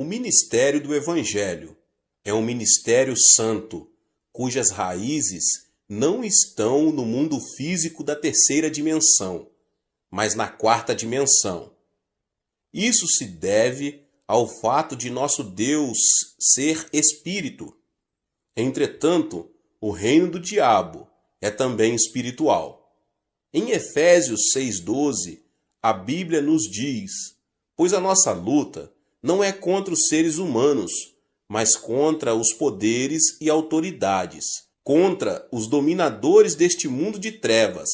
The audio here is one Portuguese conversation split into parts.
O ministério do Evangelho é um ministério santo, cujas raízes não estão no mundo físico da terceira dimensão, mas na quarta dimensão. Isso se deve ao fato de nosso Deus ser espírito. Entretanto, o reino do diabo é também espiritual. Em Efésios 6,12, a Bíblia nos diz: pois a nossa luta não é contra os seres humanos, mas contra os poderes e autoridades, contra os dominadores deste mundo de trevas,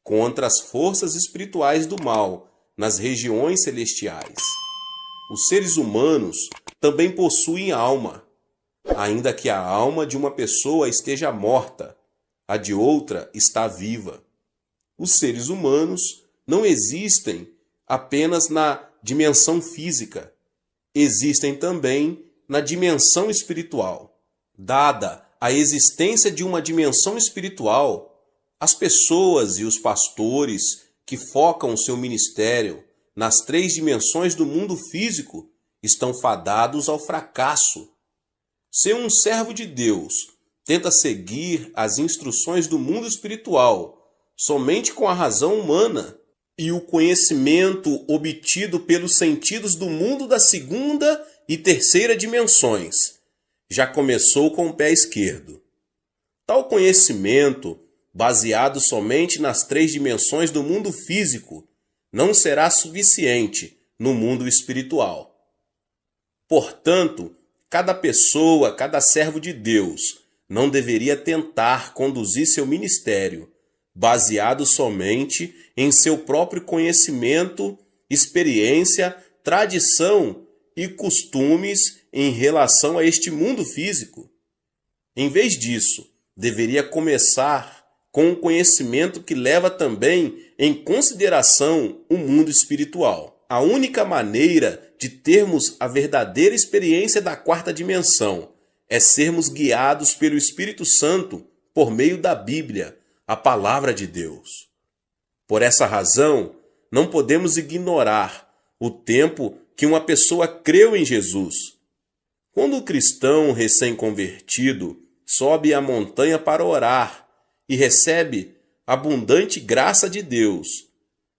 contra as forças espirituais do mal nas regiões celestiais. Os seres humanos também possuem alma, ainda que a alma de uma pessoa esteja morta, a de outra está viva. Os seres humanos não existem apenas na dimensão física, existem também na dimensão espiritual. Dada a existência de uma dimensão espiritual, as pessoas e os pastores que focam o seu ministério nas 3 dimensões do mundo físico estão fadados ao fracasso. Se um servo de Deus tenta seguir as instruções do mundo espiritual somente com a razão humana e o conhecimento obtido pelos sentidos do mundo da segunda e terceira dimensões, já começou com o pé esquerdo. Tal conhecimento, baseado somente nas 3 dimensões do mundo físico, não será suficiente no mundo espiritual. Portanto, cada pessoa, cada servo de Deus, não deveria tentar conduzir seu ministério baseado somente em seu próprio conhecimento, experiência, tradição e costumes em relação a este mundo físico. Em vez disso, deveria começar com um conhecimento que leva também em consideração o mundo espiritual. A única maneira de termos a verdadeira experiência da quarta dimensão é sermos guiados pelo Espírito Santo por meio da Bíblia, a palavra de Deus. Por essa razão, não podemos ignorar o tempo que uma pessoa creu em Jesus. Quando o cristão recém-convertido sobe a montanha para orar e recebe abundante graça de Deus,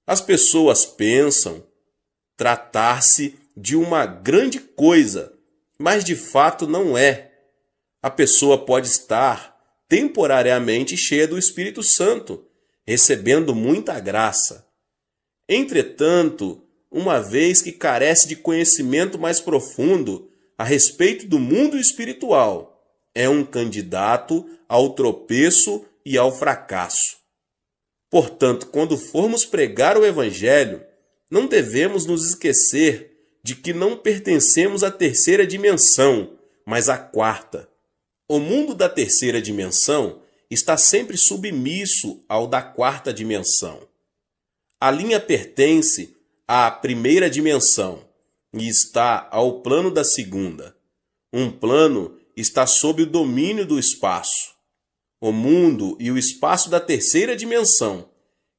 as pessoas pensam tratar-se de uma grande coisa, mas de fato não é. A pessoa pode estar temporariamente cheia do Espírito Santo, recebendo muita graça. Entretanto, uma vez que carece de conhecimento mais profundo a respeito do mundo espiritual, é um candidato ao tropeço e ao fracasso. Portanto, quando formos pregar o Evangelho, não devemos nos esquecer de que não pertencemos à terceira dimensão, mas à quarta. O mundo da terceira dimensão está sempre submisso ao da quarta dimensão. A linha pertence à primeira dimensão e está ao plano da segunda. Um plano está sob o domínio do espaço. O mundo e o espaço da terceira dimensão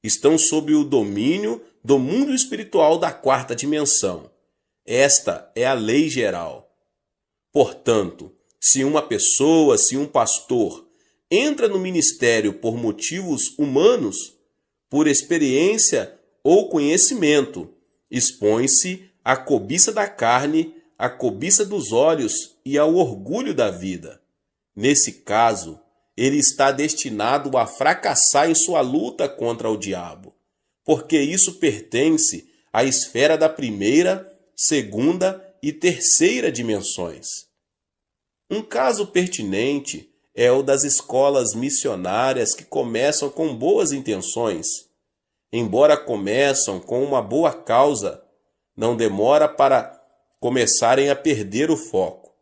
estão sob o domínio do mundo espiritual da quarta dimensão. Esta é a lei geral. Portanto, se uma pessoa, se um pastor, entra no ministério por motivos humanos, por experiência ou conhecimento, expõe-se à cobiça da carne, à cobiça dos olhos e ao orgulho da vida. Nesse caso, ele está destinado a fracassar em sua luta contra o diabo, porque isso pertence à esfera da primeira, segunda e terceira dimensões. Um caso pertinente é o das escolas missionárias que começam com boas intenções. Embora começam com uma boa causa, não demora para começarem a perder o foco.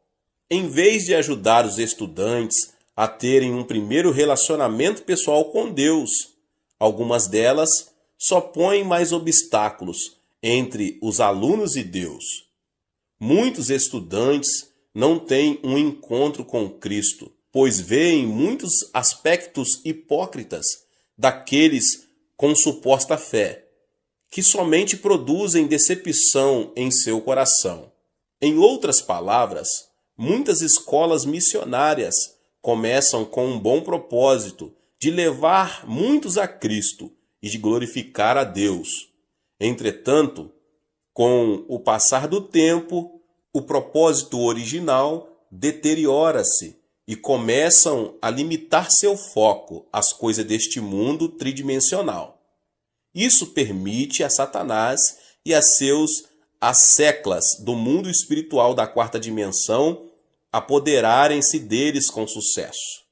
Em vez de ajudar os estudantes a terem um primeiro relacionamento pessoal com Deus, algumas delas só põem mais obstáculos entre os alunos e Deus. Muitos estudantes não têm um encontro com Cristo, pois veem muitos aspectos hipócritas daqueles com suposta fé, que somente produzem decepção em seu coração. Em outras palavras, muitas escolas missionárias começam com um bom propósito de levar muitos a Cristo e de glorificar a Deus. Entretanto, com o passar do tempo, o propósito original deteriora-se e começam a limitar seu foco às coisas deste mundo tridimensional. Isso permite a Satanás e a seus asseclas do mundo espiritual da quarta dimensão apoderarem-se deles com sucesso.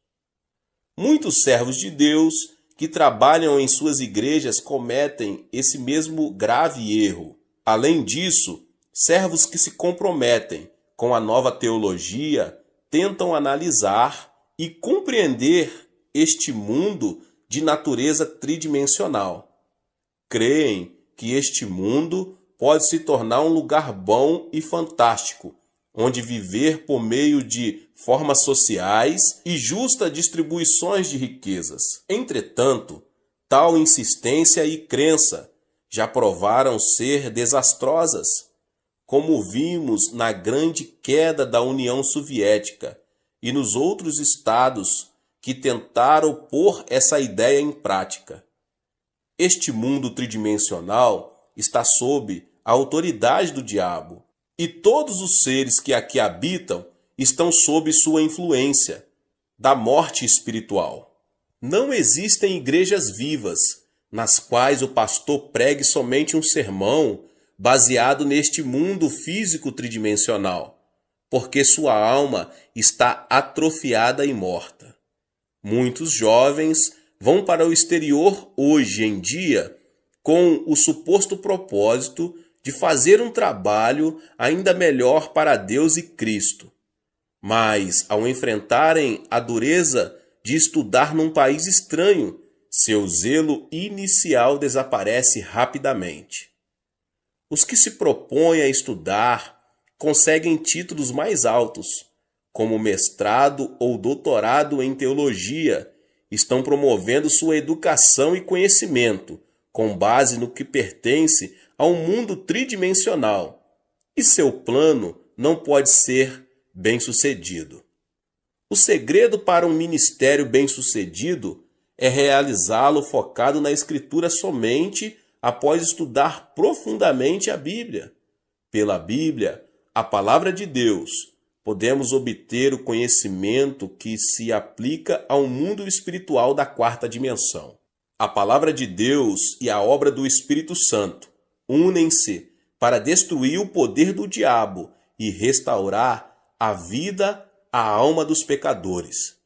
Muitos servos de Deus que trabalham em suas igrejas cometem esse mesmo grave erro. Além disso, servos que se comprometem com a nova teologia tentam analisar e compreender este mundo de natureza tridimensional. Creem que este mundo pode se tornar um lugar bom e fantástico, onde viver por meio de formas sociais e justas distribuições de riquezas. Entretanto, tal insistência e crença já provaram ser desastrosas, como vimos na grande queda da União Soviética e nos outros estados que tentaram pôr essa ideia em prática. Este mundo tridimensional está sob a autoridade do diabo, e todos os seres que aqui habitam estão sob sua influência, da morte espiritual. Não existem igrejas vivas, nas quais o pastor pregue somente um sermão baseado neste mundo físico tridimensional, porque sua alma está atrofiada e morta. Muitos jovens vão para o exterior hoje em dia com o suposto propósito de fazer um trabalho ainda melhor para Deus e Cristo. Mas, ao enfrentarem a dureza de estudar num país estranho, seu zelo inicial desaparece rapidamente. Os que se propõem a estudar conseguem títulos mais altos, como mestrado ou doutorado em teologia, estão promovendo sua educação e conhecimento com base no que pertence ao mundo tridimensional, e seu plano não pode ser bem-sucedido. O segredo para um ministério bem-sucedido é realizá-lo focado na Escritura somente após estudar profundamente a Bíblia. Pela Bíblia, a palavra de Deus, podemos obter o conhecimento que se aplica ao mundo espiritual da quarta dimensão. A palavra de Deus e a obra do Espírito Santo unem-se para destruir o poder do diabo e restaurar a vida à alma dos pecadores.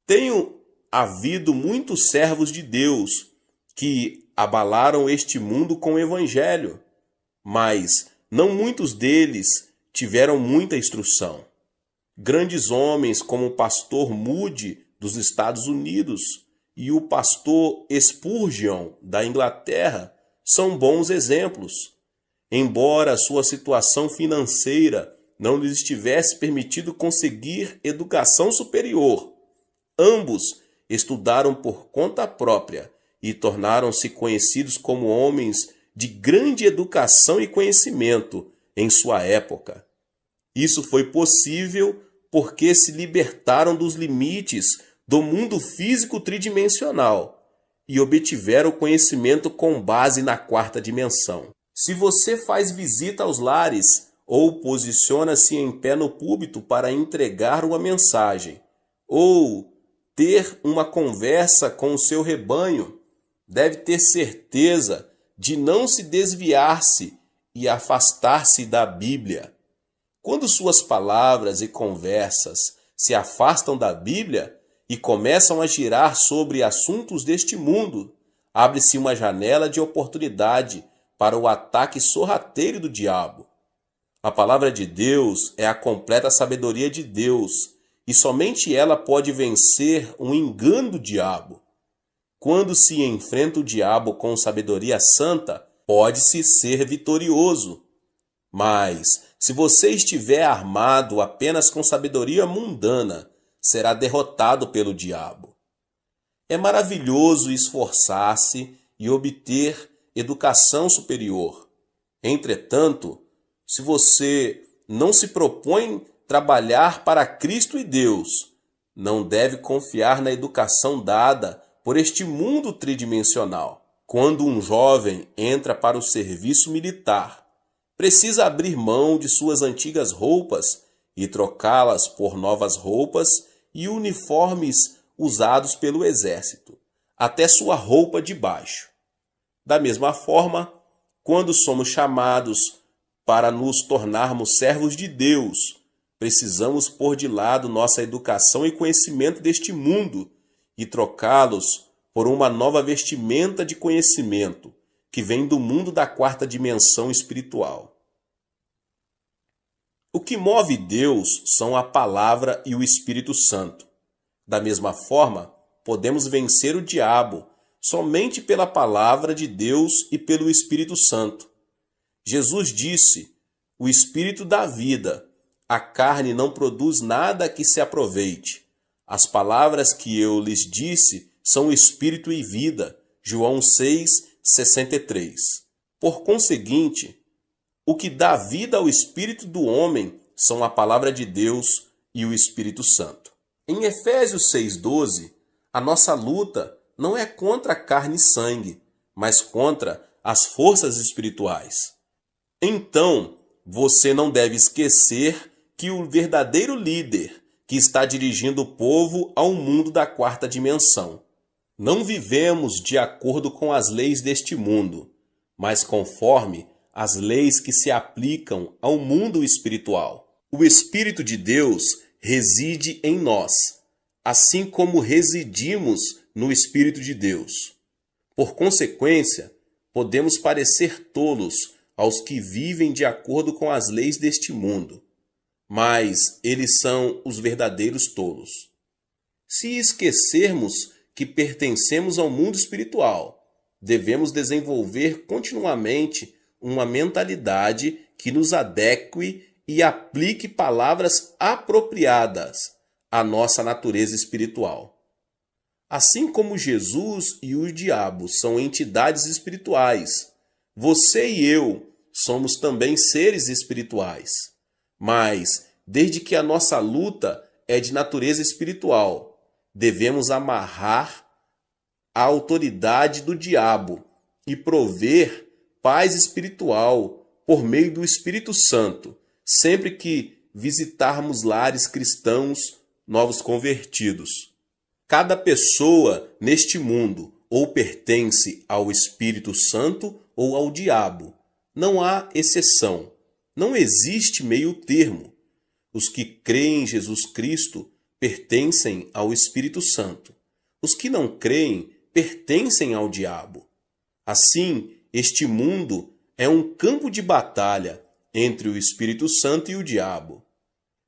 Tenho havido muitos servos de Deus que abalaram este mundo com o Evangelho, mas não muitos deles tiveram muita instrução. Grandes homens como o pastor Moody dos Estados Unidos e o pastor Spurgeon da Inglaterra são bons exemplos. Embora sua situação financeira não lhes tivesse permitido conseguir educação superior, ambos estudaram por conta própria e tornaram-se conhecidos como homens de grande educação e conhecimento em sua época. Isso foi possível porque se libertaram dos limites do mundo físico tridimensional e obtiveram conhecimento com base na quarta dimensão. Se você faz visita aos lares ou posiciona-se em pé no púlpito para entregar uma mensagem, ou ter uma conversa com o seu rebanho, deve ter certeza de não se desviar-se e afastar-se da Bíblia. Quando suas palavras e conversas se afastam da Bíblia e começam a girar sobre assuntos deste mundo, abre-se uma janela de oportunidade para o ataque sorrateiro do diabo. A palavra de Deus é a completa sabedoria de Deus, e somente ela pode vencer um engano do diabo. Quando se enfrenta o diabo com sabedoria santa, pode-se ser vitorioso. Mas, se você estiver armado apenas com sabedoria mundana, será derrotado pelo diabo. É maravilhoso esforçar-se e obter educação superior. Entretanto, se você não se propõe trabalhar para Cristo e Deus, não deve confiar na educação dada por este mundo tridimensional. Quando um jovem entra para o serviço militar, precisa abrir mão de suas antigas roupas e trocá-las por novas roupas e uniformes usados pelo exército, até sua roupa de baixo. Da mesma forma, quando somos chamados para nos tornarmos servos de Deus, precisamos pôr de lado nossa educação e conhecimento deste mundo e trocá-los por uma nova vestimenta de conhecimento que vem do mundo da quarta dimensão espiritual. O que move Deus são a palavra e o Espírito Santo. Da mesma forma, podemos vencer o diabo somente pela palavra de Deus e pelo Espírito Santo. Jesus disse: "O Espírito dá vida, a carne não produz nada que se aproveite. As palavras que eu lhes disse são Espírito e vida." João 6:63. Por conseguinte, o que dá vida ao espírito do homem são a palavra de Deus e o Espírito Santo. Em Efésios 6:12, a nossa luta não é contra carne e sangue, mas contra as forças espirituais. Então, você não deve esquecer que o verdadeiro líder que está dirigindo o povo ao mundo da quarta dimensão. Não vivemos de acordo com as leis deste mundo, mas conforme as leis que se aplicam ao mundo espiritual. O Espírito de Deus reside em nós, assim como residimos no Espírito de Deus. Por consequência, podemos parecer tolos aos que vivem de acordo com as leis deste mundo, mas eles são os verdadeiros tolos. Se esquecermos que pertencemos ao mundo espiritual, devemos desenvolver continuamente uma mentalidade que nos adeque e aplique palavras apropriadas à nossa natureza espiritual. Assim como Jesus e o diabo são entidades espirituais, você e eu somos também seres espirituais. Mas, desde que a nossa luta é de natureza espiritual, devemos amarrar a autoridade do diabo e prover paz espiritual por meio do Espírito Santo, sempre que visitarmos lares cristãos novos convertidos. Cada pessoa neste mundo ou pertence ao Espírito Santo ou ao diabo. Não há exceção. Não existe meio termo. Os que creem em Jesus Cristo pertencem ao Espírito Santo. Os que não creem pertencem ao diabo. Assim, este mundo é um campo de batalha entre o Espírito Santo e o diabo.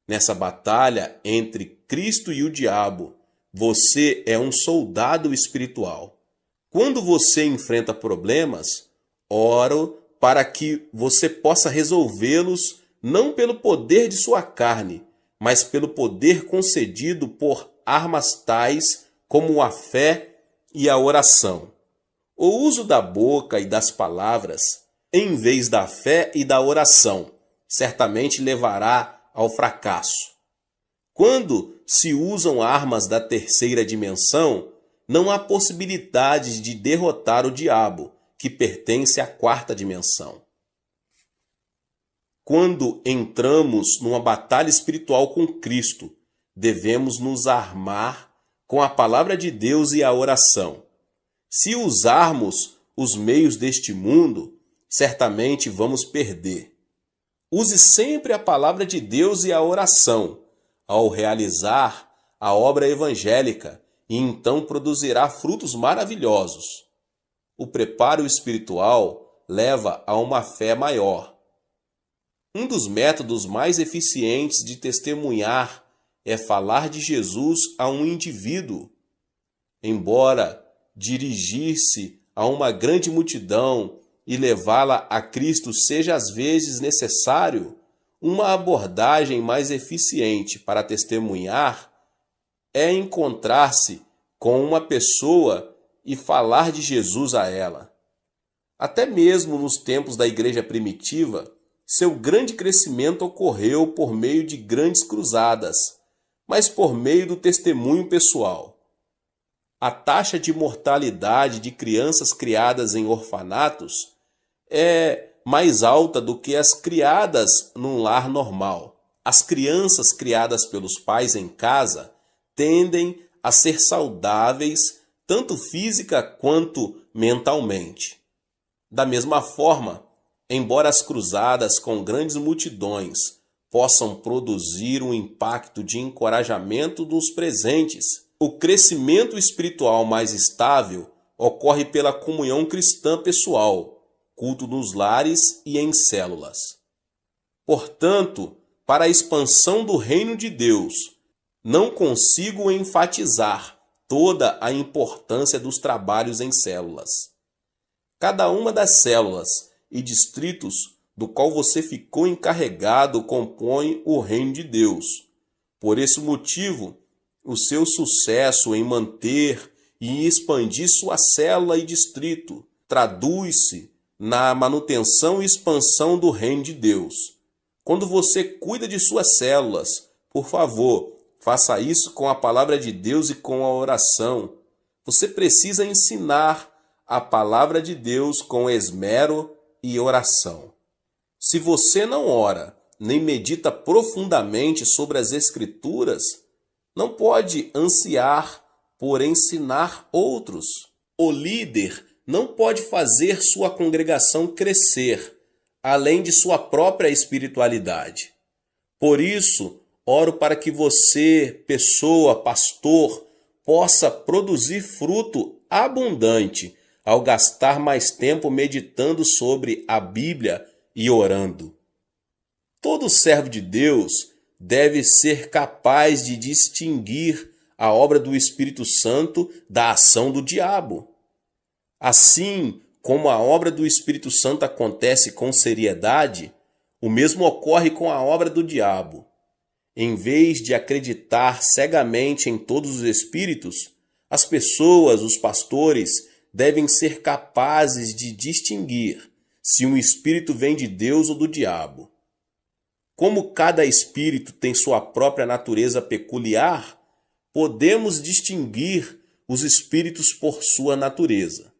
Nessa batalha entre Cristo e o diabo, você é um soldado espiritual. Quando você enfrenta problemas, oro para que você possa resolvê-los não pelo poder de sua carne, mas pelo poder concedido por armas tais como a fé e a oração. O uso da boca e das palavras, em vez da fé e da oração, certamente levará ao fracasso. Quando se usam armas da terceira dimensão, não há possibilidade de derrotar o diabo, que pertence à quarta dimensão. Quando entramos numa batalha espiritual com Cristo, devemos nos armar com a palavra de Deus e a oração. Se usarmos os meios deste mundo, certamente vamos perder. Use sempre a palavra de Deus e a oração ao realizar a obra evangélica e então produzirá frutos maravilhosos. O preparo espiritual leva a uma fé maior. Um dos métodos mais eficientes de testemunhar é falar de Jesus a um indivíduo. Embora dirigir-se a uma grande multidão e levá-la a Cristo seja às vezes necessário, uma abordagem mais eficiente para testemunhar é encontrar-se com uma pessoa e falar de Jesus a ela. Até mesmo nos tempos da igreja primitiva, Seu grande crescimento ocorreu por meio de grandes cruzadas, mas por meio do testemunho pessoal. A taxa de mortalidade de crianças criadas em orfanatos é mais alta do que as criadas num lar normal. As crianças criadas pelos pais em casa tendem a ser saudáveis tanto física quanto mentalmente. Da mesma forma, embora as cruzadas com grandes multidões possam produzir um impacto de encorajamento dos presentes, o crescimento espiritual mais estável ocorre pela comunhão cristã pessoal, culto nos lares e em células. Portanto, para a expansão do reino de Deus, não consigo enfatizar toda a importância dos trabalhos em células. Cada uma das células e distritos do qual você ficou encarregado compõe o reino de Deus. Por esse motivo, o seu sucesso em manter e expandir sua célula e distrito traduz-se na manutenção e expansão do reino de Deus. Quando você cuida de suas células, por favor, faça isso com a palavra de Deus e com a oração. Você precisa ensinar a palavra de Deus com esmero e oração. Se você não ora, nem medita profundamente sobre as Escrituras, não pode ansiar por ensinar outros. O líder não pode fazer sua congregação crescer, além de sua própria espiritualidade. Por isso, oro para que você, pessoa, pastor, possa produzir fruto abundante ao gastar mais tempo meditando sobre a Bíblia e orando. Todo servo de Deus deve ser capaz de distinguir a obra do Espírito Santo da ação do diabo. Assim como a obra do Espírito Santo acontece com seriedade, o mesmo ocorre com a obra do diabo. Em vez de acreditar cegamente em todos os espíritos, as pessoas, os pastores, devem ser capazes de distinguir se um espírito vem de Deus ou do diabo. Como cada espírito tem sua própria natureza peculiar, podemos distinguir os espíritos por sua natureza.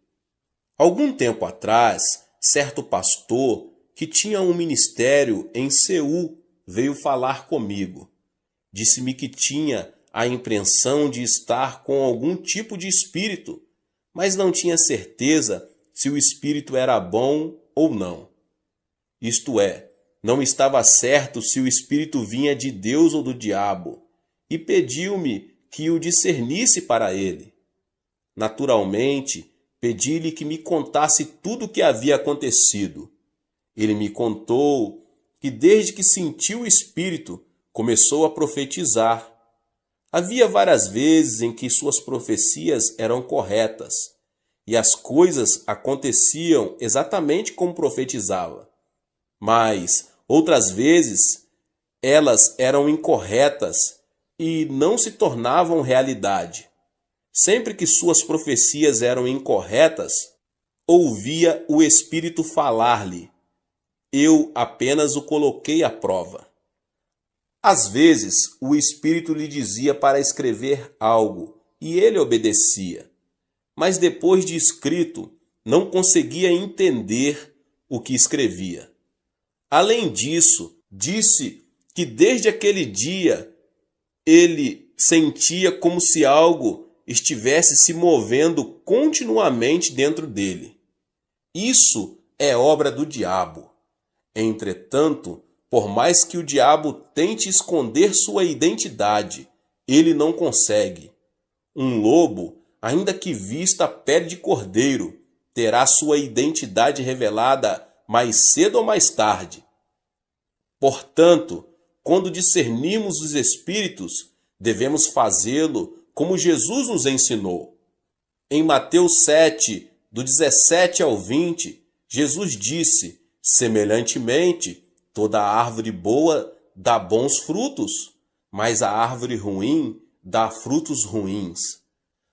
Algum tempo atrás, certo pastor que tinha um ministério em Seul veio falar comigo. Disse-me que tinha a impressão de estar com algum tipo de espírito, mas não tinha certeza se o espírito era bom ou não. Isto é, não estava certo se o espírito vinha de Deus ou do diabo, e pediu-me que o discernisse para ele. Naturalmente, pedi-lhe que me contasse tudo o que havia acontecido. Ele me contou que desde que sentiu o espírito, começou a profetizar. Havia várias vezes em que suas profecias eram corretas, e as coisas aconteciam exatamente como profetizava. Mas, outras vezes, elas eram incorretas e não se tornavam realidade. Sempre que suas profecias eram incorretas, ouvia o Espírito falar-lhe. Eu apenas o coloquei à prova. Às vezes, o Espírito lhe dizia para escrever algo, e ele obedecia. Mas depois de escrito, não conseguia entender o que escrevia. Além disso, disse que desde aquele dia ele sentia como se algo estivesse se movendo continuamente dentro dele. Isso é obra do diabo. Entretanto, por mais que o diabo tente esconder sua identidade, ele não consegue. Um lobo, ainda que vista a pele de cordeiro, terá sua identidade revelada mais cedo ou mais tarde. Portanto, quando discernimos os espíritos, devemos fazê-lo como Jesus nos ensinou. Em Mateus 7, do 17 ao 20, Jesus disse: semelhantemente, toda árvore boa dá bons frutos, mas a árvore ruim dá frutos ruins.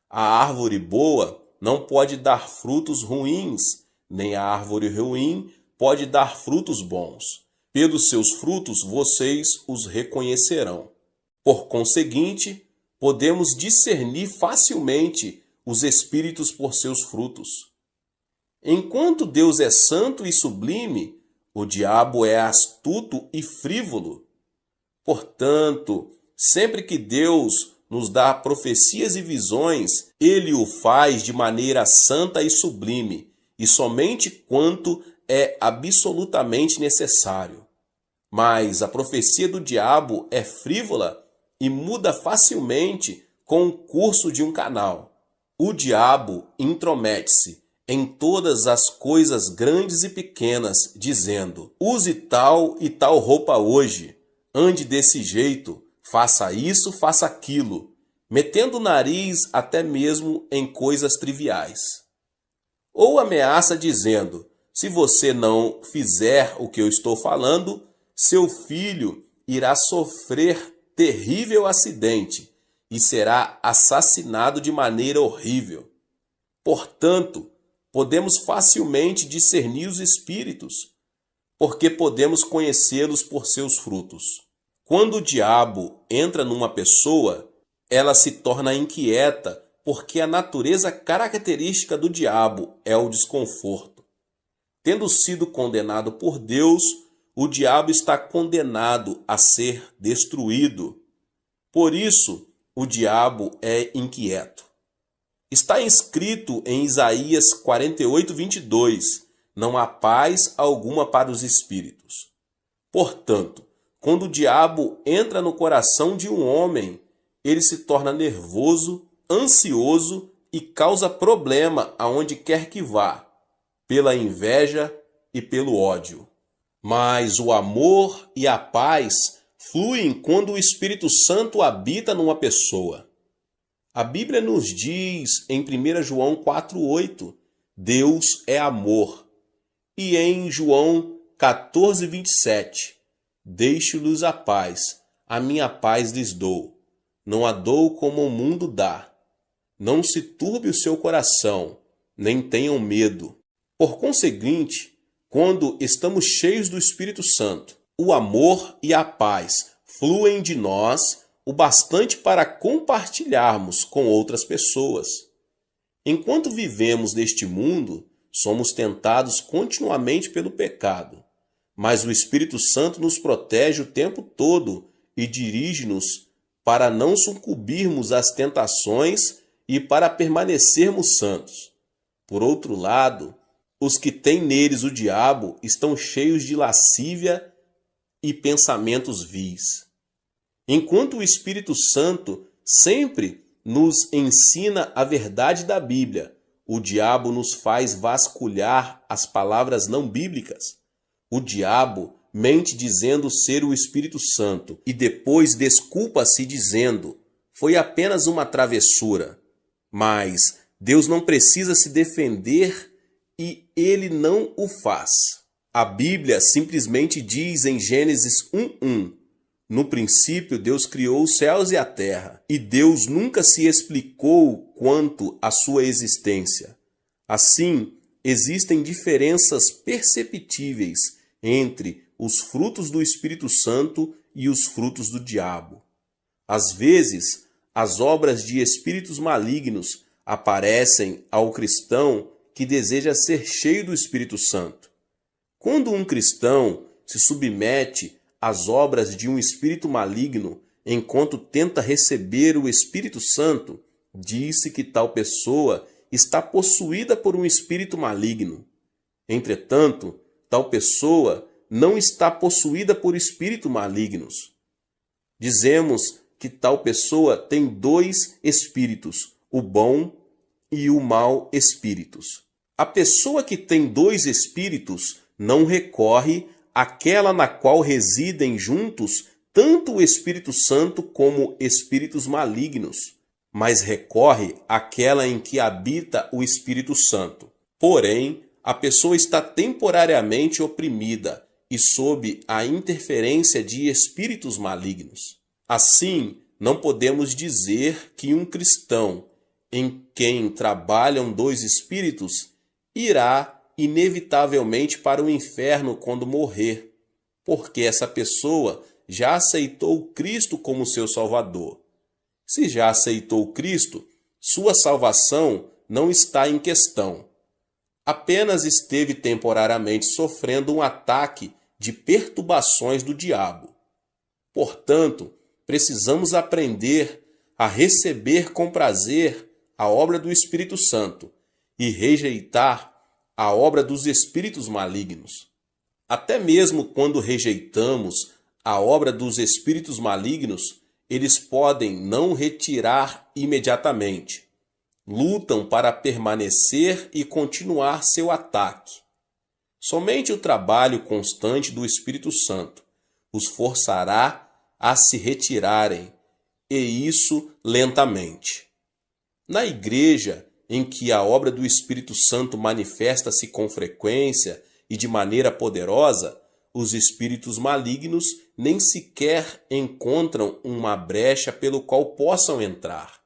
A árvore boa não pode dar frutos ruins, nem a árvore ruim pode dar frutos bons. Pelos seus frutos vocês os reconhecerão. Por conseguinte, podemos discernir facilmente os espíritos por seus frutos. Enquanto Deus é santo e sublime, o diabo é astuto e frívolo. Portanto, sempre que Deus nos dá profecias e visões, ele o faz de maneira santa e sublime, e somente quanto é absolutamente necessário. Mas a profecia do diabo é frívola e muda facilmente com o curso de um canal. O diabo intromete-se em todas as coisas grandes e pequenas, dizendo: use tal e tal roupa hoje, ande desse jeito, faça isso, faça aquilo, metendo o nariz até mesmo em coisas triviais. Ou ameaça dizendo: se você não fizer o que eu estou falando, seu filho irá sofrer terrível acidente e será assassinado de maneira horrível. Portanto, podemos facilmente discernir os espíritos, porque podemos conhecê-los por seus frutos. Quando o diabo entra numa pessoa, ela se torna inquieta, porque a natureza característica do diabo é o desconforto. Tendo sido condenado por Deus, o diabo está condenado a ser destruído. Por isso, o diabo é inquieto. Está escrito em Isaías 48:22, não há paz alguma para os espíritos. Portanto, quando o diabo entra no coração de um homem, ele se torna nervoso, ansioso e causa problema aonde quer que vá, pela inveja e pelo ódio. Mas o amor e a paz fluem quando o Espírito Santo habita numa pessoa. A Bíblia nos diz em 1 João 4:8, Deus é amor. E em João 14:27, deixo-lhes a paz, a minha paz lhes dou. Não a dou como o mundo dá. Não se turbe o seu coração, nem tenham medo. Por conseguinte, quando estamos cheios do Espírito Santo, o amor e a paz fluem de nós o bastante para compartilharmos com outras pessoas. Enquanto vivemos neste mundo, somos tentados continuamente pelo pecado, mas o Espírito Santo nos protege o tempo todo e dirige-nos para não sucumbirmos às tentações e para permanecermos santos. Por outro lado, os que têm neles o diabo estão cheios de lascívia e pensamentos vis. Enquanto o Espírito Santo sempre nos ensina a verdade da Bíblia, o diabo nos faz vasculhar as palavras não bíblicas. O diabo mente dizendo ser o Espírito Santo e depois desculpa-se dizendo: foi apenas uma travessura. Mas Deus não precisa se defender e ele não o faz. A Bíblia simplesmente diz em Gênesis 1:1, no princípio Deus criou os céus e a terra, e Deus nunca se explicou quanto à sua existência. Assim, existem diferenças perceptíveis entre os frutos do Espírito Santo e os frutos do diabo. Às vezes, as obras de espíritos malignos aparecem ao cristão que deseja ser cheio do Espírito Santo. Quando um cristão se submete às obras de um espírito maligno enquanto tenta receber o Espírito Santo, diz-se que tal pessoa está possuída por um espírito maligno. Entretanto, tal pessoa não está possuída por espíritos malignos. Dizemos que tal pessoa tem dois espíritos, o bom e o mau espíritos. A pessoa que tem dois espíritos não recorre àquela na qual residem juntos tanto o Espírito Santo como espíritos malignos, mas recorre àquela em que habita o Espírito Santo. Porém, a pessoa está temporariamente oprimida e sob a interferência de espíritos malignos. Assim, não podemos dizer que um cristão em quem trabalham dois espíritos irá inevitavelmente para o inferno quando morrer, porque essa pessoa já aceitou Cristo como seu Salvador. Se já aceitou Cristo, sua salvação não está em questão. Apenas esteve temporariamente sofrendo um ataque de perturbações do diabo. Portanto, precisamos aprender a receber com prazer a obra do Espírito Santo e rejeitar a obra dos espíritos malignos. Até mesmo quando rejeitamos a obra dos espíritos malignos, eles podem não retirar imediatamente. Lutam para permanecer e continuar seu ataque. Somente o trabalho constante do Espírito Santo os forçará a se retirarem, e isso lentamente. Na igreja em que a obra do Espírito Santo manifesta-se com frequência e de maneira poderosa, os espíritos malignos nem sequer encontram uma brecha pelo qual possam entrar.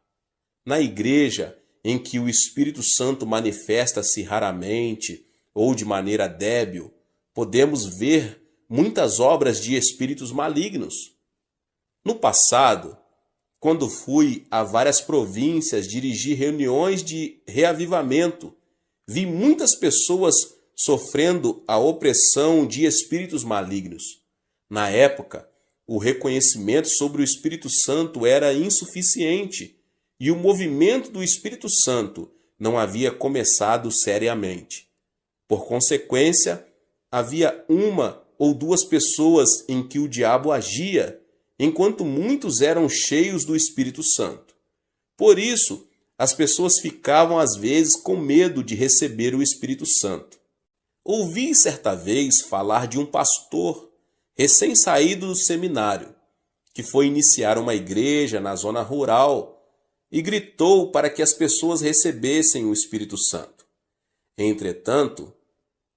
Na igreja em que o Espírito Santo manifesta-se raramente ou de maneira débil, podemos ver muitas obras de espíritos malignos. No passado, quando fui a várias províncias dirigir reuniões de reavivamento, vi muitas pessoas sofrendo a opressão de espíritos malignos. Na época, o reconhecimento sobre o Espírito Santo era insuficiente e o movimento do Espírito Santo não havia começado seriamente. Por consequência, havia uma ou duas pessoas em que o diabo agia, enquanto muitos eram cheios do Espírito Santo. Por isso, as pessoas ficavam às vezes com medo de receber o Espírito Santo. Ouvi certa vez falar de um pastor recém-saído do seminário, que foi iniciar uma igreja na zona rural e gritou para que as pessoas recebessem o Espírito Santo. Entretanto,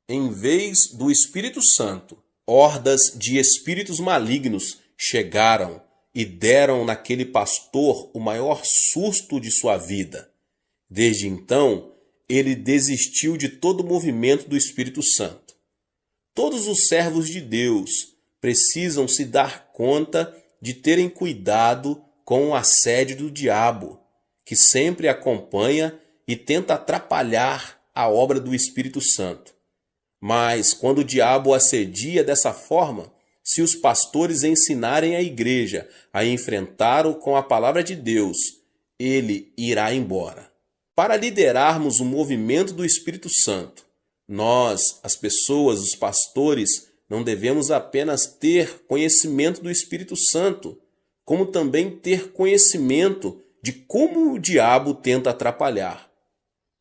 em vez do Espírito Santo, hordas de espíritos malignos chegaram e deram naquele pastor o maior susto de sua vida. Desde então, ele desistiu de todo o movimento do Espírito Santo. Todos os servos de Deus precisam se dar conta de terem cuidado com o assédio do diabo, que sempre acompanha e tenta atrapalhar a obra do Espírito Santo. Mas quando o diabo assedia dessa forma, se os pastores ensinarem a igreja a enfrentá-lo com a palavra de Deus, ele irá embora. Para liderarmos o movimento do Espírito Santo, nós, as pessoas, os pastores, não devemos apenas ter conhecimento do Espírito Santo, como também ter conhecimento de como o diabo tenta atrapalhar.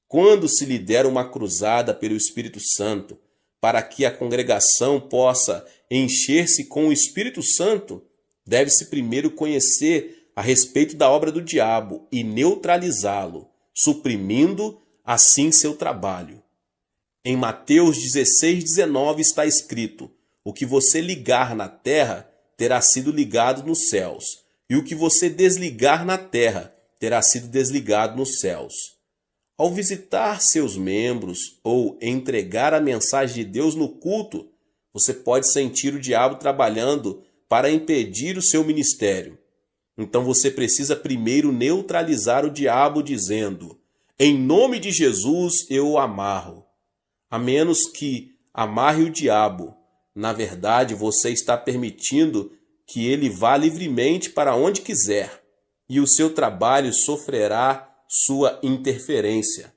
Quando se lidera uma cruzada pelo Espírito Santo, para que a congregação possa encher-se com o Espírito Santo, deve-se primeiro conhecer a respeito da obra do diabo e neutralizá-lo, suprimindo assim seu trabalho. Em Mateus 16:19 está escrito: o que você ligar na terra terá sido ligado nos céus, e o que você desligar na terra terá sido desligado nos céus. Ao visitar seus membros ou entregar a mensagem de Deus no culto, você pode sentir o diabo trabalhando para impedir o seu ministério. Então você precisa primeiro neutralizar o diabo dizendo: em nome de Jesus eu o amarro. A menos que amarre o diabo, na verdade você está permitindo que ele vá livremente para onde quiser, e o seu trabalho sofrerá sua interferência.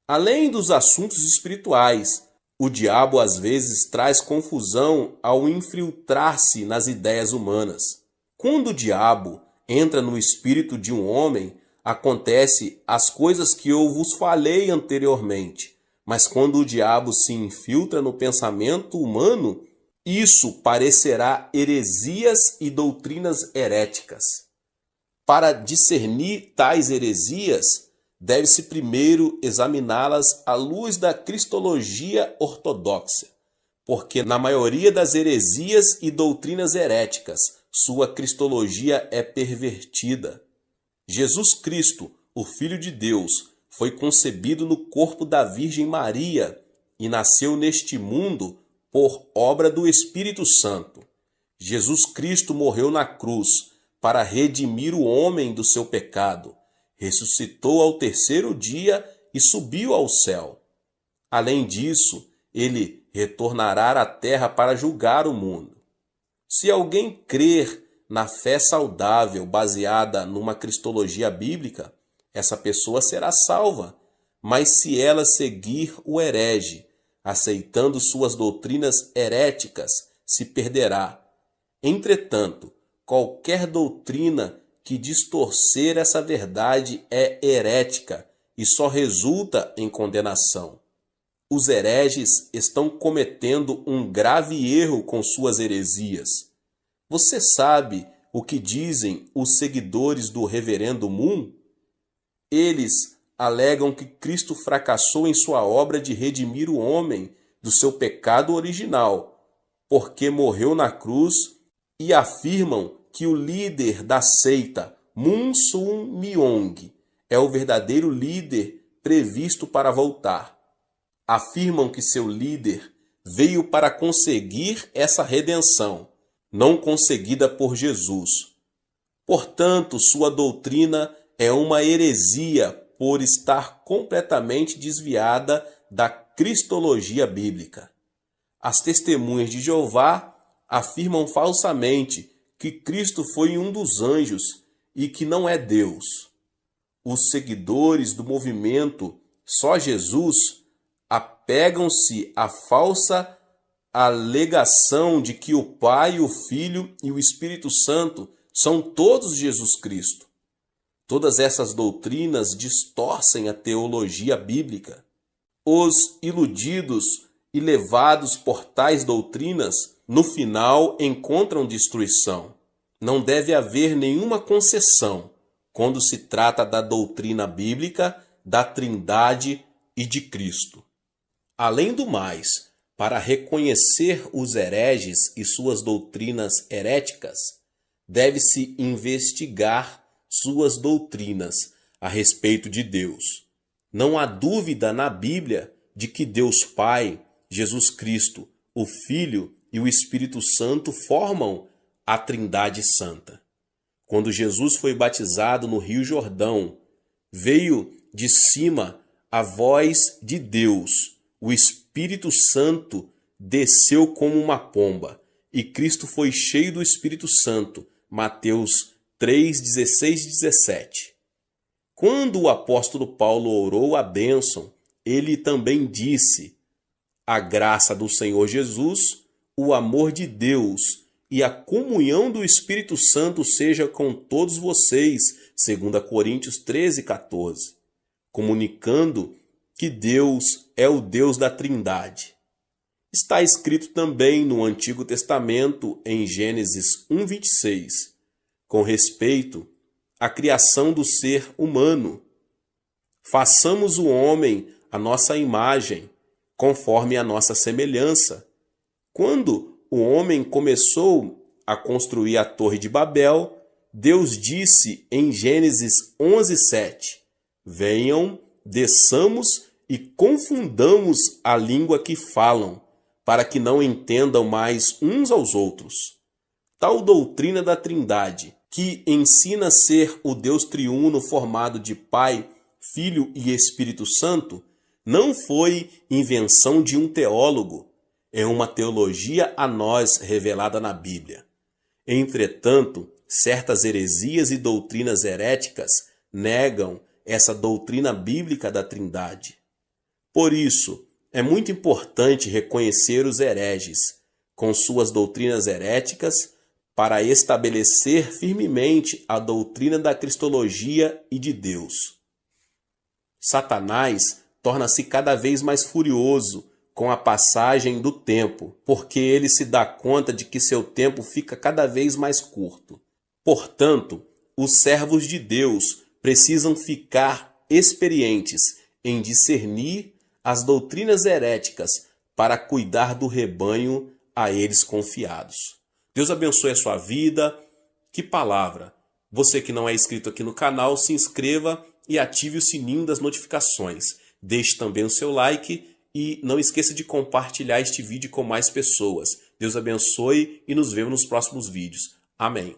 Além dos assuntos espirituais, o diabo às vezes traz confusão ao infiltrar-se nas ideias humanas. Quando o diabo entra no espírito de um homem, acontece as coisas que eu vos falei anteriormente. Mas quando o diabo se infiltra no pensamento humano, isso parecerá heresias e doutrinas heréticas. Para discernir tais heresias, deve-se primeiro examiná-las à luz da cristologia ortodoxa, porque na maioria das heresias e doutrinas heréticas, sua cristologia é pervertida. Jesus Cristo, o Filho de Deus, foi concebido no corpo da Virgem Maria e nasceu neste mundo por obra do Espírito Santo. Jesus Cristo morreu na cruz para redimir o homem do seu pecado, ressuscitou ao terceiro dia e subiu ao céu. Além disso, ele retornará à terra para julgar o mundo. Se alguém crer na fé saudável baseada numa cristologia bíblica, essa pessoa será salva. Mas se ela seguir o herege, aceitando suas doutrinas heréticas, se perderá. Entretanto, qualquer doutrina que distorcer essa verdade é herética e só resulta em condenação. Os hereges estão cometendo um grave erro com suas heresias. Você sabe o que dizem os seguidores do Reverendo Moon? Eles alegam que Cristo fracassou em sua obra de redimir o homem do seu pecado original, porque morreu na cruz, e afirmam que o líder da seita, Moon Sun Myung, é o verdadeiro líder previsto para voltar. Afirmam que seu líder veio para conseguir essa redenção, não conseguida por Jesus. Portanto, sua doutrina é uma heresia por estar completamente desviada da cristologia bíblica. As testemunhas de Jeová afirmam falsamente que Cristo foi um dos anjos e que não é Deus. Os seguidores do movimento Só Jesus apegam-se à falsa alegação de que o Pai, o Filho e o Espírito Santo são todos Jesus Cristo. Todas essas doutrinas distorcem a teologia bíblica. Os iludidos e levados por tais doutrinas, no final encontram destruição. Não deve haver nenhuma concessão quando se trata da doutrina bíblica, da Trindade e de Cristo. Além do mais, para reconhecer os hereges e suas doutrinas heréticas, deve-se investigar suas doutrinas a respeito de Deus. Não há dúvida na Bíblia de que Deus Pai, Jesus Cristo, o Filho e o Espírito Santo formam a Trindade Santa. Quando Jesus foi batizado no Rio Jordão, veio de cima a voz de Deus. O Espírito Santo desceu como uma pomba e Cristo foi cheio do Espírito Santo. Mateus 3, 16 e 17. Quando o apóstolo Paulo orou a bênção, ele também disse: a graça do Senhor Jesus, o amor de Deus e a comunhão do Espírito Santo seja com todos vocês, 2 Coríntios 13, 14, comunicando que Deus é o Deus da Trindade. Está escrito também no Antigo Testamento, em Gênesis 1, 26, com respeito à criação do ser humano. Façamos o homem à nossa imagem, conforme a nossa semelhança. Quando o homem começou a construir a Torre de Babel, Deus disse em Gênesis 11, 7, venham, desçamos e confundamos a língua que falam, para que não entendam mais uns aos outros. Tal doutrina da Trindade, que ensina ser o Deus triuno formado de Pai, Filho e Espírito Santo, não foi invenção de um teólogo, é uma teologia a nós revelada na Bíblia. Entretanto, certas heresias e doutrinas heréticas negam essa doutrina bíblica da Trindade. Por isso, é muito importante reconhecer os hereges, com suas doutrinas heréticas, para estabelecer firmemente a doutrina da cristologia e de Deus. Satanás torna-se cada vez mais furioso com a passagem do tempo, porque ele se dá conta de que seu tempo fica cada vez mais curto. Portanto, os servos de Deus precisam ficar experientes em discernir as doutrinas heréticas para cuidar do rebanho a eles confiados. Deus abençoe a sua vida. Que palavra! Você que não é inscrito aqui no canal, se inscreva e ative o sininho das notificações. Deixe também o seu like e não esqueça de compartilhar este vídeo com mais pessoas. Deus abençoe e nos vemos nos próximos vídeos. Amém.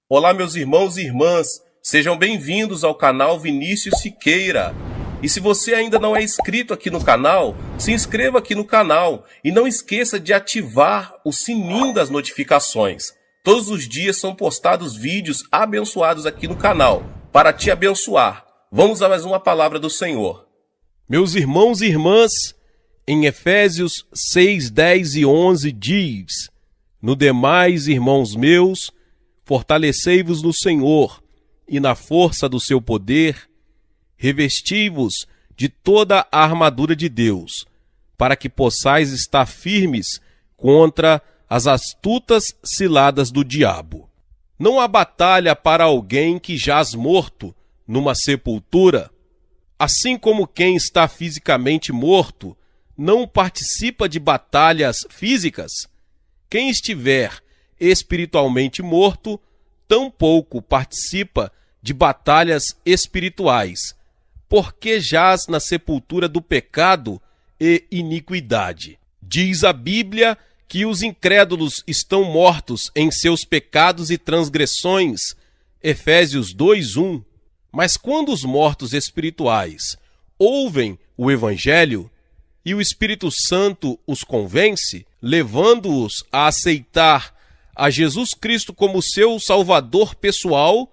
Olá, meus irmãos e irmãs, sejam bem-vindos ao canal Vinícius Siqueira. E se você ainda não é inscrito aqui no canal, se inscreva aqui no canal e não esqueça de ativar o sininho das notificações. Todos os dias são postados vídeos abençoados aqui no canal, para te abençoar. Vamos a mais uma palavra do Senhor. Meus irmãos e irmãs, em Efésios 6, 10 e 11 diz: No demais, irmãos meus, fortalecei-vos no Senhor e na força do seu poder, revesti-vos de toda a armadura de Deus, para que possais estar firmes contra as astutas ciladas do diabo. Não há batalha para alguém que jaz morto numa sepultura, assim como quem está fisicamente morto não participa de batalhas físicas. Quem estiver espiritualmente morto tampouco participa de batalhas espirituais, porque jaz na sepultura do pecado e iniquidade. Diz a Bíblia que os incrédulos estão mortos em seus pecados e transgressões, Efésios 2:1. Mas quando os mortos espirituais ouvem o Evangelho e o Espírito Santo os convence, levando-os a aceitar a Jesus Cristo como seu Salvador pessoal,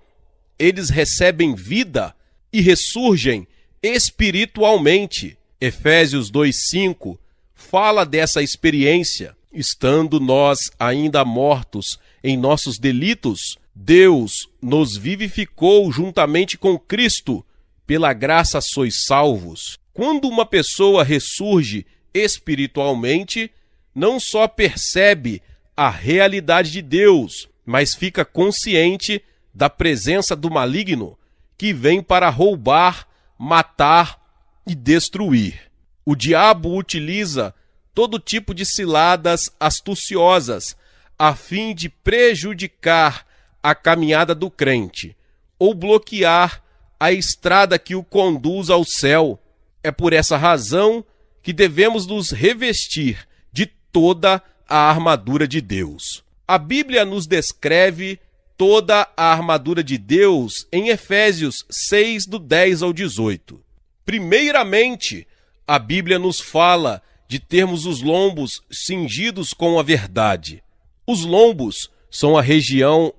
eles recebem vida e ressurgem espiritualmente. Efésios 2:5 fala dessa experiência. Estando nós ainda mortos em nossos delitos, Deus nos vivificou juntamente com Cristo. Pela graça sois salvos. Quando uma pessoa ressurge espiritualmente, não só percebe a realidade de Deus, mas fica consciente da presença do maligno que vem para roubar, matar e destruir. O diabo utiliza todo tipo de ciladas astuciosas a fim de prejudicar a caminhada do crente ou bloquear a estrada que o conduz ao céu. É por essa razão que devemos nos revestir de toda a armadura de Deus. A Bíblia nos descreve toda a armadura de Deus em Efésios 6, do 10 ao 18. Primeiramente, a Bíblia nos fala de termos os lombos cingidos com a verdade. Os lombos são a região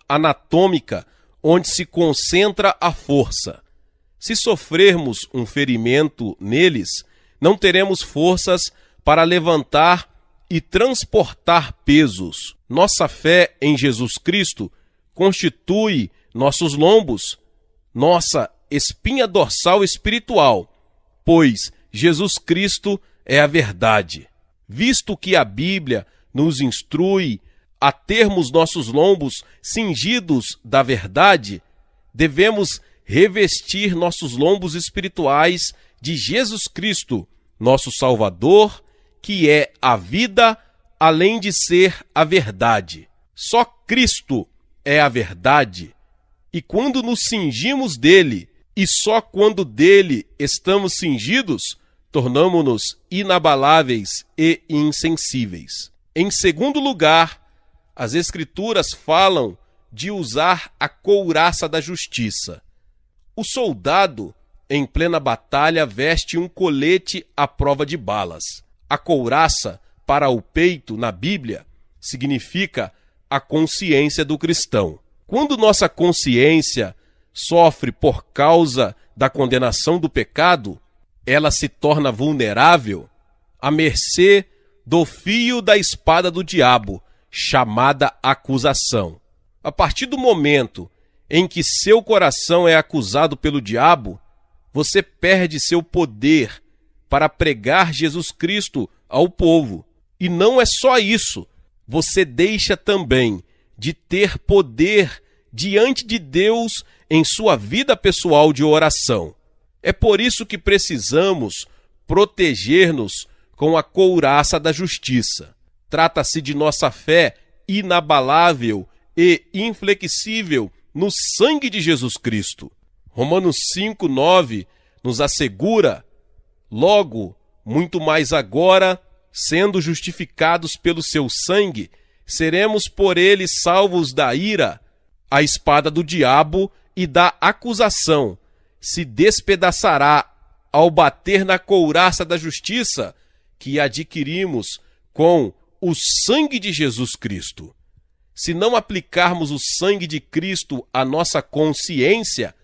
anatômica onde se concentra a força. Se sofrermos um ferimento neles, não teremos forças para levantar e transportar pesos. Nossa fé em Jesus Cristo constitui nossos lombos, nossa espinha dorsal espiritual, pois Jesus Cristo é a verdade. Visto que a Bíblia nos instrui a termos nossos lombos cingidos da verdade, devemos revestir nossos lombos espirituais de Jesus Cristo, nosso Salvador, que é a vida, além de ser a verdade. Só Cristo é a verdade, e quando nos cingimos dele, e só quando dele estamos cingidos, tornamo-nos inabaláveis e insensíveis. Em segundo lugar, as Escrituras falam de usar a couraça da justiça. O soldado, em plena batalha, veste um colete à prova de balas. A couraça, para o peito, na Bíblia, significa a consciência do cristão. Quando nossa consciência sofre por causa da condenação do pecado, ela se torna vulnerável à mercê do fio da espada do diabo, chamada acusação. A partir do momento em que seu coração é acusado pelo diabo, você perde seu poder para pregar Jesus Cristo ao povo. E não é só isso, você deixa também de ter poder diante de Deus em sua vida pessoal de oração. É por isso que precisamos proteger-nos com a couraça da justiça. Trata-se de nossa fé inabalável e inflexível no sangue de Jesus Cristo. Romanos 5:9 nos assegura: logo, Muito mais agora, sendo justificados pelo seu sangue, seremos por ele salvos da ira. A espada do diabo e da acusação se despedaçará ao bater na couraça da justiça que adquirimos com o sangue de Jesus Cristo. Se não aplicarmos o sangue de Cristo à nossa consciência,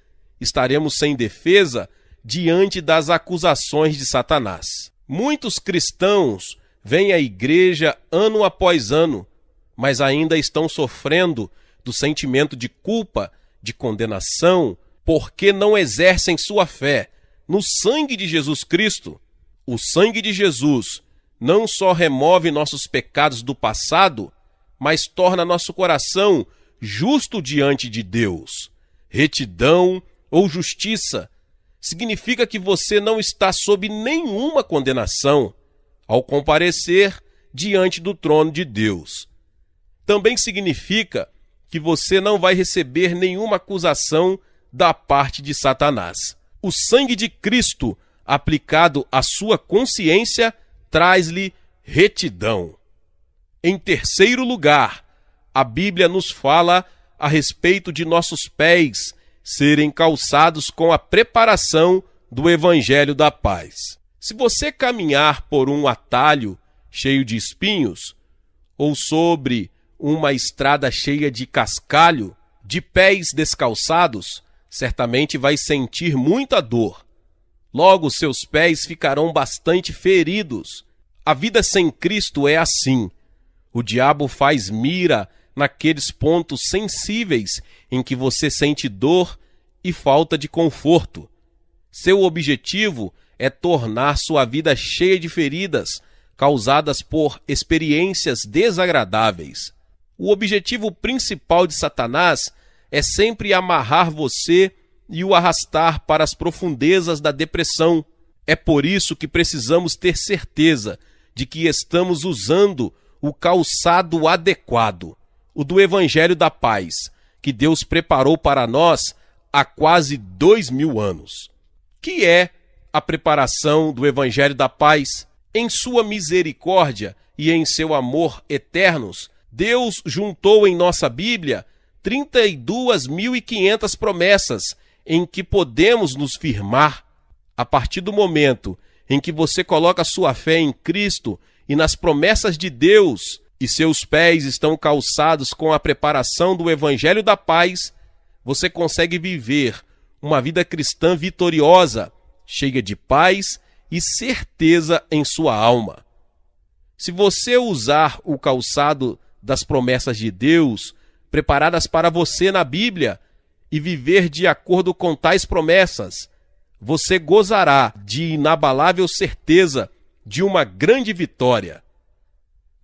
estaremos sem defesa diante das acusações de Satanás. Muitos cristãos vêm à igreja ano após ano, mas ainda estão sofrendo do sentimento de culpa, de condenação, porque não exercem sua fé no sangue de Jesus Cristo. O sangue de Jesus não só remove nossos pecados do passado, mas torna nosso coração justo diante de Deus. Retidão ou justiça significa que você não está sob nenhuma condenação ao comparecer diante do trono de Deus. Também significa que você não vai receber nenhuma acusação da parte de Satanás. O sangue de Cristo aplicado à sua consciência traz-lhe retidão. Em terceiro lugar, a Bíblia nos fala a respeito de nossos pés serem calçados com a preparação do Evangelho da Paz. Se você caminhar por um atalho cheio de espinhos, ou sobre uma estrada cheia de cascalho, de pés descalçados, certamente vai sentir muita dor. Logo, seus pés ficarão bastante feridos. A vida sem Cristo é assim. O diabo faz mira naqueles pontos sensíveis em que você sente dor e falta de conforto. Seu objetivo é tornar sua vida cheia de feridas causadas por experiências desagradáveis. O objetivo principal de Satanás é sempre amarrar você e o arrastar para as profundezas da depressão. É por isso que precisamos ter certeza de que estamos usando o calçado adequado, o do Evangelho da Paz, que Deus preparou para nós há quase 2000 anos. Que é a preparação do Evangelho da Paz? Em sua misericórdia e em seu amor eternos, Deus juntou em nossa Bíblia 32.500 promessas em que podemos nos firmar. A partir do momento em que você coloca sua fé em Cristo e nas promessas de Deus, e seus pés estão calçados com a preparação do Evangelho da Paz, você consegue viver uma vida cristã vitoriosa, cheia de paz e certeza em sua alma. Se você usar o calçado das promessas de Deus, preparadas para você na Bíblia, e viver de acordo com tais promessas, você gozará de inabalável certeza de uma grande vitória.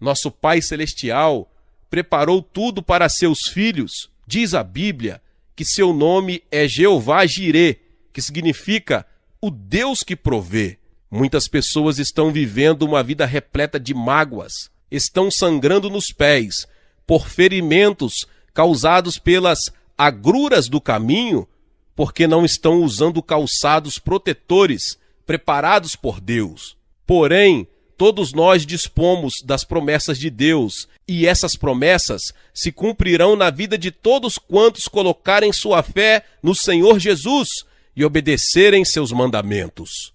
Nosso Pai Celestial preparou tudo para seus filhos. Diz a Bíblia que seu nome é Jeová Jirê, que significa o Deus que provê. Muitas pessoas estão vivendo uma vida repleta de mágoas, estão sangrando nos pés por ferimentos causados pelas agruras do caminho, porque não estão usando calçados protetores preparados por Deus. Porém, todos nós dispomos das promessas de Deus, e essas promessas se cumprirão na vida de todos quantos colocarem sua fé no Senhor Jesus e obedecerem seus mandamentos.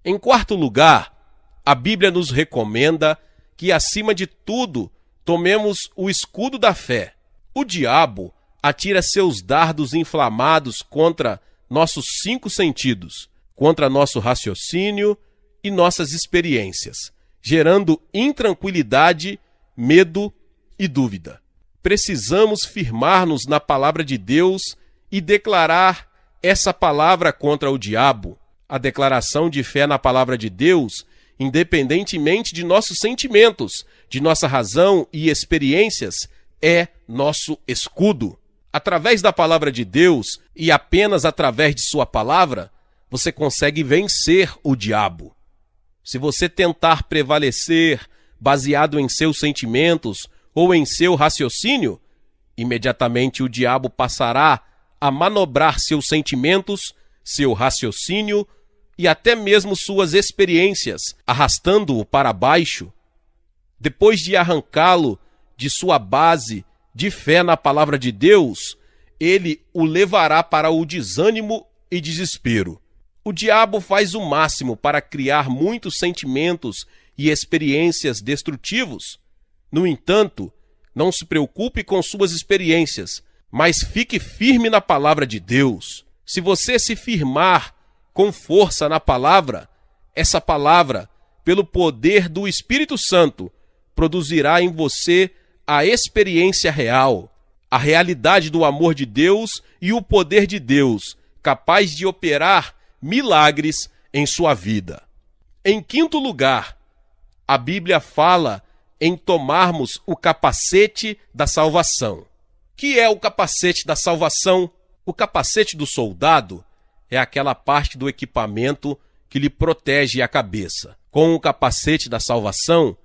Em quarto lugar, a Bíblia nos recomenda que, acima de tudo, tomemos o escudo da fé. O diabo atira seus dardos inflamados contra nossos 5 sentidos, contra nosso raciocínio e nossas experiências, gerando intranquilidade, medo e dúvida. Precisamos firmar-nos na palavra de Deus e declarar essa palavra contra o diabo. A declaração de fé na palavra de Deus, independentemente de nossos sentimentos, de nossa razão e experiências, é nosso escudo. Através da palavra de Deus e apenas através de sua palavra, você consegue vencer o diabo. Se você tentar prevalecer baseado em seus sentimentos ou em seu raciocínio, imediatamente o diabo passará a manobrar seus sentimentos, seu raciocínio e até mesmo suas experiências, arrastando-o para baixo, depois de arrancá-lo de sua base de fé na palavra de Deus, ele o levará para o desânimo e desespero. O diabo faz o máximo para criar muitos sentimentos e experiências destrutivos. No entanto, não se preocupe com suas experiências, mas fique firme na palavra de Deus. Se você se firmar com força na palavra, essa palavra, pelo poder do Espírito Santo, produzirá em você a experiência real, a realidade do amor de Deus e o poder de Deus, capaz de operar milagres em sua vida. Em quinto lugar, a Bíblia fala em tomarmos o capacete da salvação. Que é o capacete da salvação? O capacete do soldado é aquela parte do equipamento que lhe protege a cabeça. Com o capacete da salvação,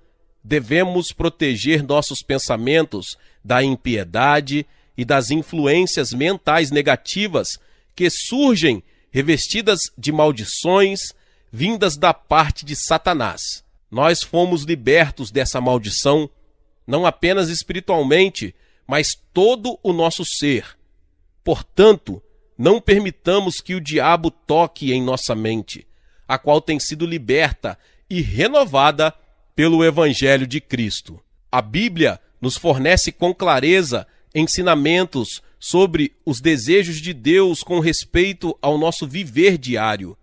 devemos proteger nossos pensamentos da impiedade e das influências mentais negativas que surgem revestidas de maldições vindas da parte de Satanás. Nós fomos libertos dessa maldição, não apenas espiritualmente, mas todo o nosso ser. Portanto, não permitamos que o diabo toque em nossa mente, a qual tem sido liberta e renovada pelo Evangelho de Cristo. A Bíblia nos fornece com clareza ensinamentos sobre os desejos de Deus com respeito ao nosso viver diário.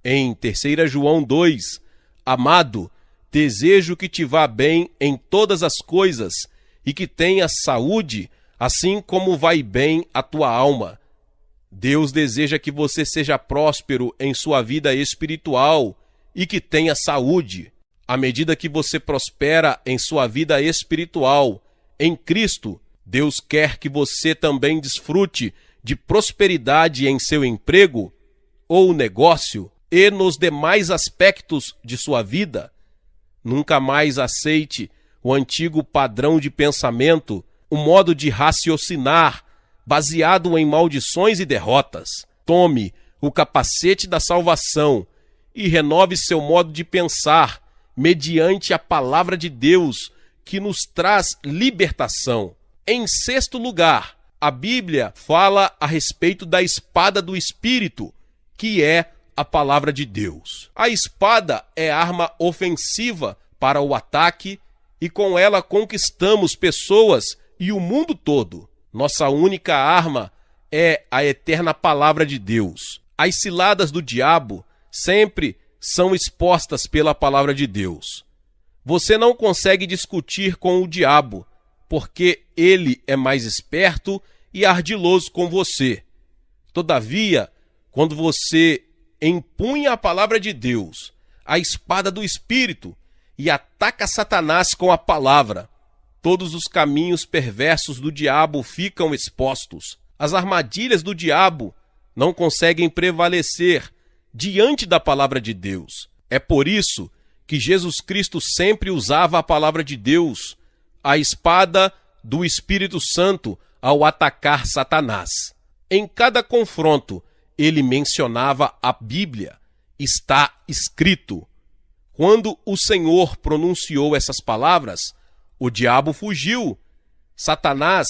Em 3 João 2, amado, desejo que te vá bem em todas as coisas e que tenhas saúde, assim como vai bem a tua alma. Deus deseja que você seja próspero em sua vida espiritual e que tenha saúde. À medida que você prospera em sua vida espiritual, em Cristo, Deus quer que você também desfrute de prosperidade em seu emprego ou negócio e nos demais aspectos de sua vida. Nunca mais aceite o antigo padrão de pensamento, o modo de raciocinar baseado em maldições e derrotas. Tome o capacete da salvação e renove seu modo de pensar mediante a palavra de Deus que nos traz libertação. Em sexto lugar, a Bíblia fala a respeito da espada do Espírito, que é a palavra de Deus. A espada é arma ofensiva para o ataque e com ela conquistamos pessoas e o mundo todo. Nossa única arma é a eterna palavra de Deus. As ciladas do diabo sempre são expostas pela palavra de Deus. Você não consegue discutir com o diabo, porque ele é mais esperto e ardiloso com você. Todavia, quando você empunha a palavra de Deus, a espada do Espírito, e ataca Satanás com a palavra, todos os caminhos perversos do diabo ficam expostos. As armadilhas do diabo não conseguem prevalecer diante da palavra de Deus. É por isso que Jesus Cristo sempre usava a palavra de Deus, a espada do Espírito Santo, ao atacar Satanás. Em cada confronto, ele mencionava a Bíblia. Está escrito. Quando o Senhor pronunciou essas palavras, o diabo fugiu. Satanás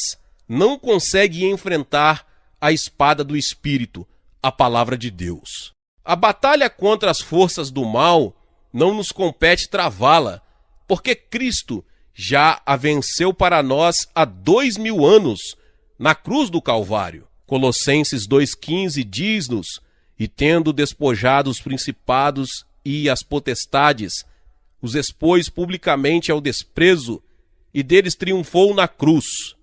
não consegue enfrentar a espada do Espírito, a palavra de Deus. A batalha contra as forças do mal não nos compete travá-la, porque Cristo já a venceu para nós há 2000 anos, na cruz do Calvário. Colossenses 2,15 diz-nos: e tendo despojado os principados e as potestades, os expôs publicamente ao desprezo, e deles triunfou na cruz.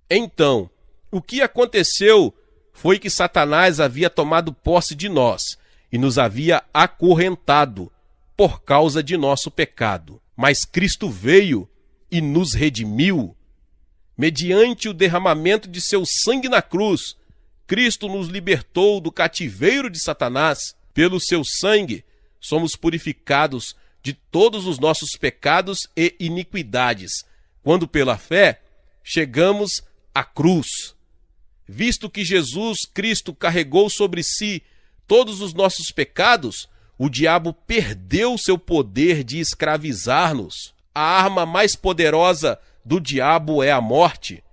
Então, o que aconteceu foi que Satanás havia tomado posse de nós e nos havia acorrentado por causa de nosso pecado. Mas Cristo veio e nos redimiu. Mediante o derramamento de seu sangue na cruz, Cristo nos libertou do cativeiro de Satanás. Pelo seu sangue, somos purificados de todos os nossos pecados e iniquidades, quando pela fé chegamos à cruz. Visto que Jesus Cristo carregou sobre si todos os nossos pecados, o diabo perdeu seu poder de escravizar-nos. A arma mais poderosa do diabo é a morte,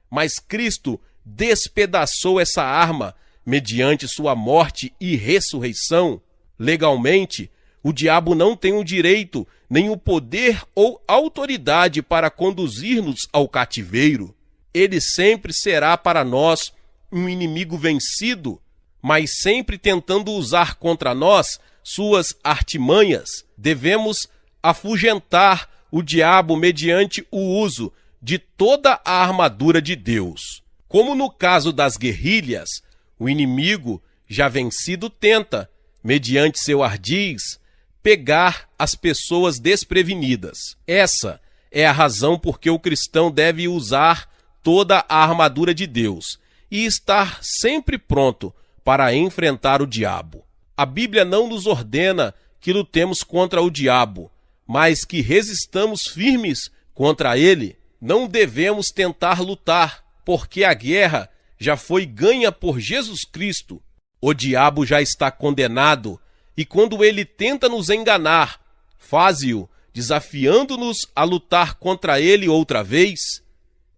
mas Cristo despedaçou essa arma mediante sua morte e ressurreição. Legalmente, o diabo não tem o direito, nem o poder ou autoridade para conduzir-nos ao cativeiro. Ele sempre será para nós um inimigo vencido, mas sempre tentando usar contra nós suas artimanhas. Devemos afugentar o diabo mediante o uso de toda a armadura de Deus. Como no caso das guerrilhas, o inimigo já vencido tenta, mediante seu ardis, pegar as pessoas desprevenidas. Essa é a razão por que o cristão deve usar toda a armadura de Deus e estar sempre pronto para enfrentar o diabo. A Bíblia não nos ordena que lutemos contra o diabo, mas que resistamos firmes contra ele. Não devemos tentar lutar, porque a guerra já foi ganha por Jesus Cristo. O diabo já está condenado, e quando ele tenta nos enganar, faze-o desafiando-nos a lutar contra ele outra vez.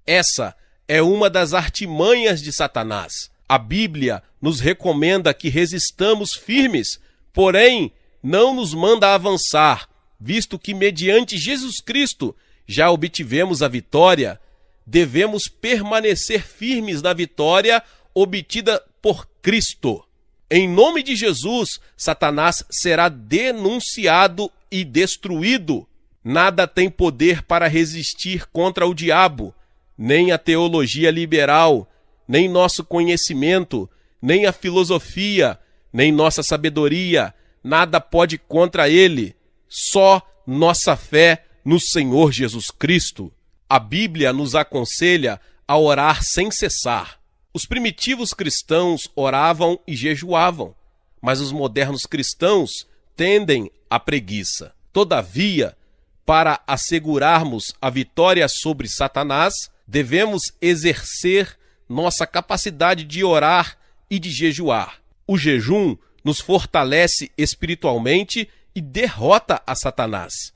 Essa é uma das artimanhas de Satanás. A Bíblia nos recomenda que resistamos firmes, porém não nos manda avançar, visto que mediante Jesus Cristo já obtivemos a vitória. Devemos permanecer firmes na vitória obtida por Cristo. Em nome de Jesus, Satanás será denunciado e destruído. Nada tem poder para resistir contra o diabo, nem a teologia liberal, nem nosso conhecimento, nem a filosofia, nem nossa sabedoria. Nada pode contra ele, só nossa fé no Senhor Jesus Cristo. A Bíblia nos aconselha a orar sem cessar. Os primitivos cristãos oravam e jejuavam, mas os modernos cristãos tendem à preguiça. Todavia, para assegurarmos a vitória sobre Satanás, devemos exercer nossa capacidade de orar e de jejuar. O jejum nos fortalece espiritualmente e derrota a Satanás.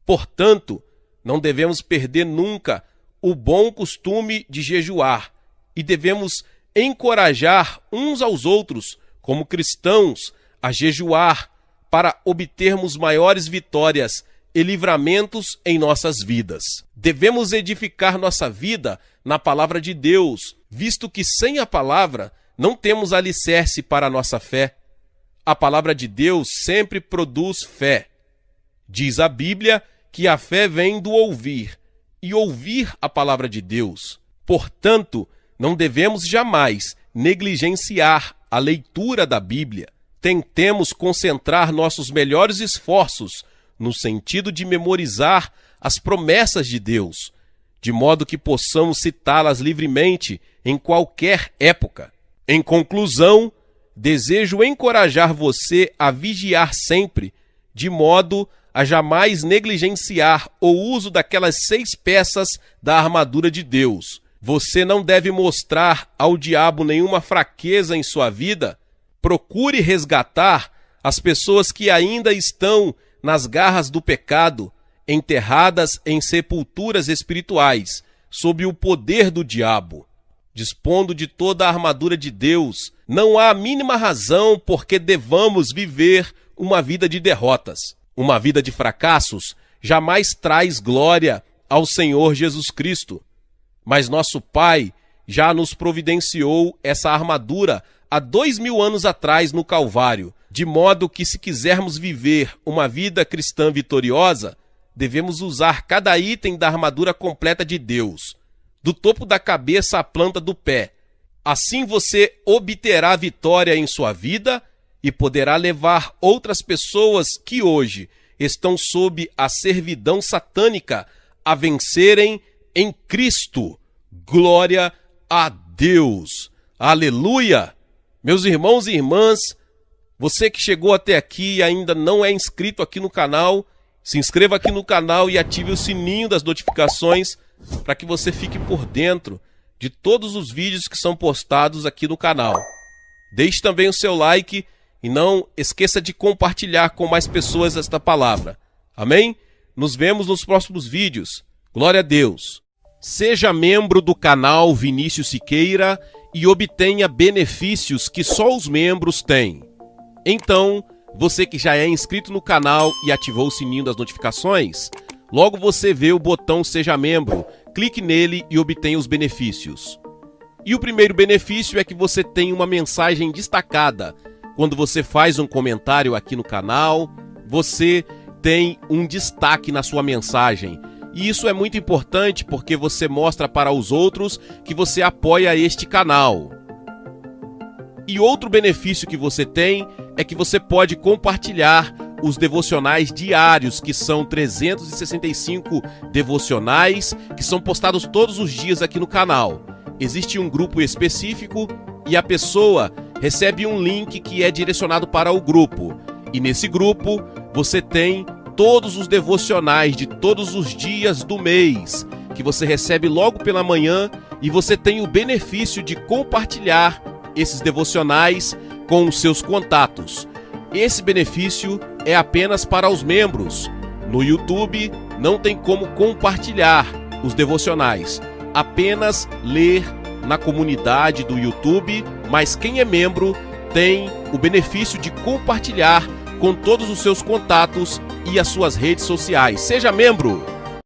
Portanto, não devemos perder nunca o bom costume de jejuar e devemos encorajar uns aos outros, como cristãos, a jejuar para obtermos maiores vitórias e livramentos em nossas vidas. Devemos edificar nossa vida na palavra de Deus, visto que sem a palavra não temos alicerce para a nossa fé. A palavra de Deus sempre produz fé. Diz a Bíblia que a fé vem do ouvir, e ouvir a palavra de Deus. Portanto, não devemos jamais negligenciar a leitura da Bíblia. Tentemos concentrar nossos melhores esforços no sentido de memorizar as promessas de Deus, de modo que possamos citá-las livremente em qualquer época. Em conclusão, desejo encorajar você a vigiar sempre, de modo a jamais negligenciar o uso daquelas 6 peças da armadura de Deus. Você não deve mostrar ao diabo nenhuma fraqueza em sua vida. Procure resgatar as pessoas que ainda estão nas garras do pecado, enterradas em sepulturas espirituais, sob o poder do diabo. Dispondo de toda a armadura de Deus, não há a mínima razão por que devamos viver uma vida de derrotas. Uma vida de fracassos jamais traz glória ao Senhor Jesus Cristo. Mas nosso Pai já nos providenciou essa armadura há 2000 anos atrás no Calvário, de modo que, se quisermos viver uma vida cristã vitoriosa, devemos usar cada item da armadura completa de Deus, do topo da cabeça à planta do pé. Assim você obterá vitória em sua vida e poderá levar outras pessoas que hoje estão sob a servidão satânica a vencerem em Cristo. Glória a Deus! Aleluia! Meus irmãos e irmãs, você que chegou até aqui e ainda não é inscrito aqui no canal, se inscreva aqui no canal e ative o sininho das notificações para que você fique por dentro de todos os vídeos que são postados aqui no canal. Deixe também o seu like E não esqueça de compartilhar com mais pessoas esta palavra. Amém? Nos vemos nos próximos vídeos. Glória a Deus. Seja membro do canal Vinícius Siqueira e obtenha benefícios que só os membros têm. Então, você que já é inscrito no canal e ativou o sininho das notificações, logo você vê o botão Seja Membro, clique nele e obtenha os benefícios. E o primeiro benefício é que você tem uma mensagem destacada. Quando você faz um comentário aqui no canal, você tem um destaque na sua mensagem. E isso é muito importante porque você mostra para os outros que você apoia este canal. E outro benefício que você tem é que você pode compartilhar os devocionais diários, que são 365 devocionais, que são postados todos os dias aqui no canal. Existe um grupo específico e a pessoa recebe um link que é direcionado para o grupo. E nesse grupo você tem todos os devocionais de todos os dias do mês, que você recebe logo pela manhã, e você tem o benefício de compartilhar esses devocionais com os seus contatos. Esse benefício é apenas para os membros. No YouTube não tem como compartilhar os devocionais, apenas ler na comunidade do YouTube, mas quem é membro tem o benefício de compartilhar com todos os seus contatos e as suas redes sociais. Seja membro!